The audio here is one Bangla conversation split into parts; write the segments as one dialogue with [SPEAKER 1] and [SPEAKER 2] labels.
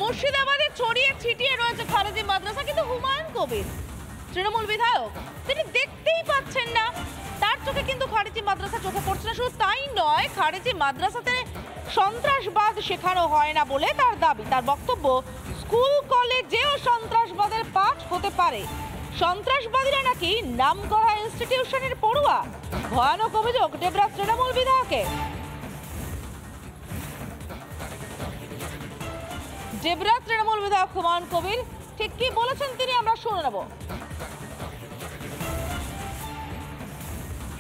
[SPEAKER 1] মুর্শিদাবাদে ছড়িয়ে ছিটিয়ে রয়েছে খারেজি মাদ্রাসা, কিন্তু হুমায়ুন কবির তৃণমূল বিধায়ক তিনি দেখতেই পাচ্ছেন না, তার চোখে কিন্তু খারেজি মাদ্রাসা চোখে পড়ছে না। শুধু তাই নয়, খারেজি মাদ্রাসাতে সন্ত্রাসবাদ শেখানো হয় না বলে তার দাবি। তার বক্তব্য, স্কুল কলেজেও সন্ত্রাসবাদের পাঠ হতে পারে, সন্ত্রাসবাদীরা নাকি নামকরা ইনস্টিটিউশনের পড়ুয়া। ভয়ানক অভিযোগ ডেবরা তৃণমূল বিধায়কের। ডেবরা তৃণমূল বিধায়ক হুমায়ুন কবির ঠিক কি বলেছেন তিনি আমরা শুনে নেব।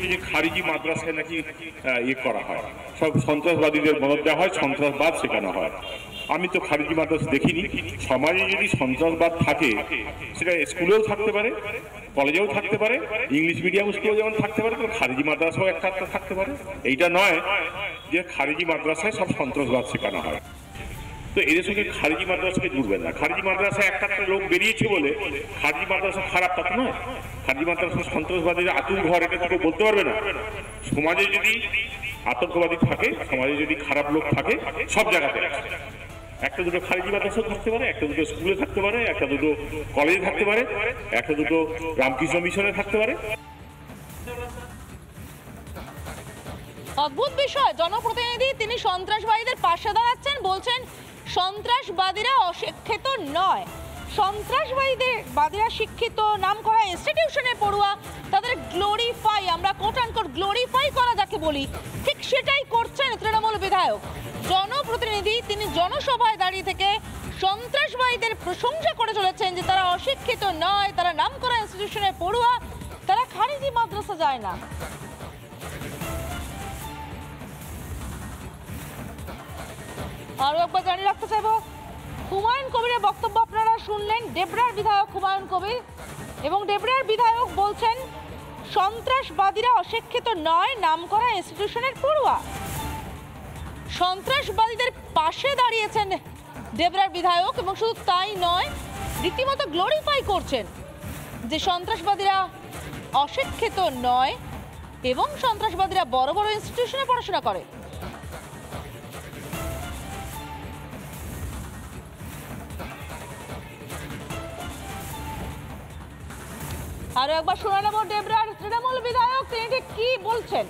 [SPEAKER 2] এই যে খারিজি মাদ্রাসায় নাকি করা হয়, সব সন্ত্রাসবাদীদের মদত দেওয়া হয়, সন্ত্রাসবাদ শেখানো হয়। আমি তো খারিজি মাদ্রাসা দেখিনি। সমাজে যদি সন্ত্রাসবাদ থাকে সেটা স্কুলেও থাকতে পারে, কলেজেও থাকতে পারে, ইংলিশ মিডিয়াম স্কুলেও যেমন থাকতে পারে, তো খারিজি মাদ্রাসাও একটা থাকতে পারে। এইটা নয় যে খারিজি মাদ্রাসায় সব সন্ত্রাসবাদ শেখানো হয়। তো এদের সঙ্গে খারিজি মাদ্রাসাকে জুড়বেন না। খারিজি মাদ্রাসায় একটা লোক বেরিয়েছে বলে খারিজি মাদ্রাসা খারাপ তা তো নয়। খারিজি মাদ্রাসা সন্ত্রাসবাদীর আতুর ঘর, এটা তো বলতে পারবে না। সমাজে যদি আতঙ্কবাদী থাকে, সমাজে যদি খারাপ লোক থাকে, সব জায়গাতে একটা দুটো খারিজি মাদ্রাসা থাকতে পারে, একটা দুটো স্কুলে থাকতে পারে, একটা দুটো কলেজে থাকতে পারে, একটা দুটো রামকৃষ্ণ মিশনে থাকতে পারে।
[SPEAKER 1] অদ্ভুত বিষয়, জনপ্রতিনিধি তিনি সন্ত্রাসবাদীদের পাশে দাঁড়াচ্ছেন, বলছেন সন্ত্রাসবাদীরা অশিক্ষিত নয়, সন্ত্রাসবাদীরা শিক্ষিত, নামকরা ইনস্টিটিউশনের পড়ুয়া, তাদের গ্লোরিফাই, আমরা কোট আনকোট গ্লোরিফাই করা যাকে বলি, ঠিক সেটাই করছেন তৃণমূল বিধায়ক। জনপ্রতিনিধি তিনি জনসভায় দাঁড়িয়ে থেকে সন্ত্রাসবাদীদের প্রশংসা করে চলেছেন যে তারা অশিক্ষিত নয়, তারা নামকরা ইনস্টিটিউশনের পড়ুয়া, তারা খারিজি মাদ্রাসা যায় না। আরো একবার জানিয়ে রাখতে চাইব, হুমায়ুন কবিরের বক্তব্য আপনারা শুনলেন, ডেবরার বিধায়ক হুমায়ুন কবির, এবং ডেবরার বিধায়ক বলছেন সন্ত্রাসবাদীরা অশিক্ষিত নয়, নামকরা ইনস্টিটিউশনের পড়ুয়া। সন্ত্রাসবাদীদের পাশে দাঁড়িয়েছেন ডেবরার বিধায়ক, এবং শুধু তাই নয়, রীতিমতো গ্লোরিফাই করছেন যে সন্ত্রাসবাদীরা অশিক্ষিত নয় এবং সন্ত্রাসবাদীরা বড় বড় ইনস্টিটিউশনে পড়াশোনা করে। আরো একবার শুনে নেব ডেবরার তৃণমূল বিধায়ক তিনি ঠিক কি বলছেন।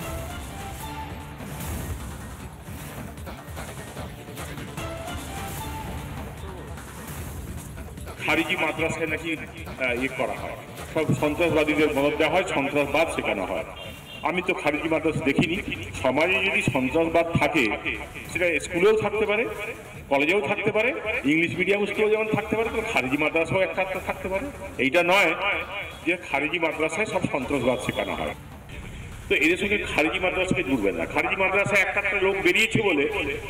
[SPEAKER 2] খারিজি মাদ্রাসায় নাকি করা হয়, সব সন্ত্রাসবাদীদের মদত দেওয়া হয়, সন্ত্রাসবাদ শেখানো হয়। আমি তো খারিজি মাদ্রাসা দেখিনি। সমাজে যদি সন্ত্রাসবাদ থাকে সেটা স্কুলেও থাকতে পারে, কলেজেও থাকতে পারে, ইংলিশ মিডিয়াম স্কুলেও যেমন থাকতে পারে, তো খারিজি মাদ্রাসাও একটা থাকতে পারে। এইটা নয় যে খারিজি মাদ্রাসায় সব সন্ত্রাসবাদ শেখানো হয়। তো এদের সঙ্গে খারিজি মাদ্রাসাকে জুড়বেন না। খারিজি মাদ্রাসায় একটা লোক বেরিয়েছে বলে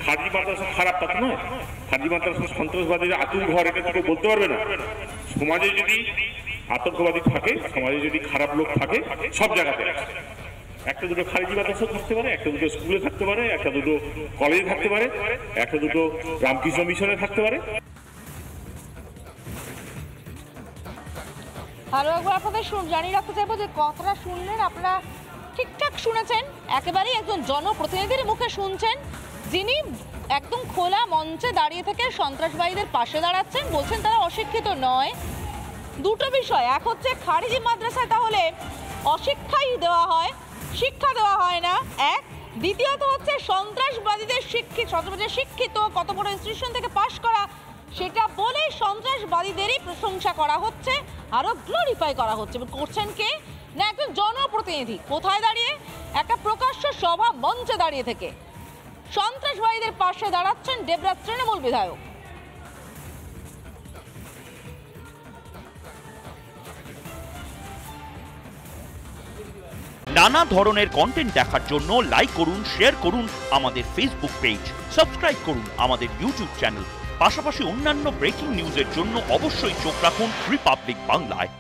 [SPEAKER 2] খারিজি মাদ্রাসা খারাপ তা তো নয়। খারিজি মাদ্রাসা সন্ত্রাসবাদীর আতুর ঘর, এটা তো বলতে পারবে না। সমাজে যদি আতঙ্কবাদী থাকে, সমাজে যদি খারাপ লোক থাকে, সব জায়গাতে একটা দুটো খারিজি মাদ্রাসা থাকতে পারে, একটা দুটো স্কুলে থাকতে পারে, একটা দুটো কলেজে থাকতে পারে, একটা দুটো রামকৃষ্ণ মিশনে থাকতে পারে।
[SPEAKER 1] আরো একবার আপনাদের জানিয়ে রাখতে চাইবো যে কথাটা শুনলেন আপনারা ঠিকঠাক শুনেছেন, একেবারেই একজন জনপ্রতিনিধির মুখে শুনছেন, যিনি একদম খোলা মঞ্চে দাঁড়িয়ে থেকে সন্ত্রাসবাদীদের পাশে দাঁড়াচ্ছেন, বলছেন তারা অশিক্ষিত নয়। দুটো বিষয়, এক হচ্ছে খারিজি মাদ্রাসায় তাহলে অশিক্ষাই দেওয়া হয়, শিক্ষা দেওয়া হয় না এক, দ্বিতীয়ত হচ্ছে সন্ত্রাসবাদীদের শিক্ষিত কত বড় ইনস্টিটিউশন থেকে পাশ করা, সেটা বলে সন্ত্রাসবাদীদেরই প্রশংসা করা হচ্ছে, আরো গ্লোরিফাই করা হচ্ছে। করছেন কে না একজন জনপ্রতিনিধি, কোথায় দাঁড়িয়ে? একটা প্রকাশ্য সভা মঞ্চে দাঁড়িয়ে থেকে সন্ত্রাসবাদীদের পাশে দাঁড়াচ্ছেন ডেবরা তৃণমূল বিধায়ক।
[SPEAKER 3] নানা ধরনের কন্টেন্ট দেখার জন্য লাইক করুন, শেয়ার করুন আমাদের ফেসবুক পেজ, সাবস্ক্রাইব করুন আমাদের ইউটিউব চ্যানেল। পাশাপাশি অন্যান্য ব্রেকিং নিউজের জন্য অবশ্যই চোখ রাখুন রিপাবলিক বাংলায়।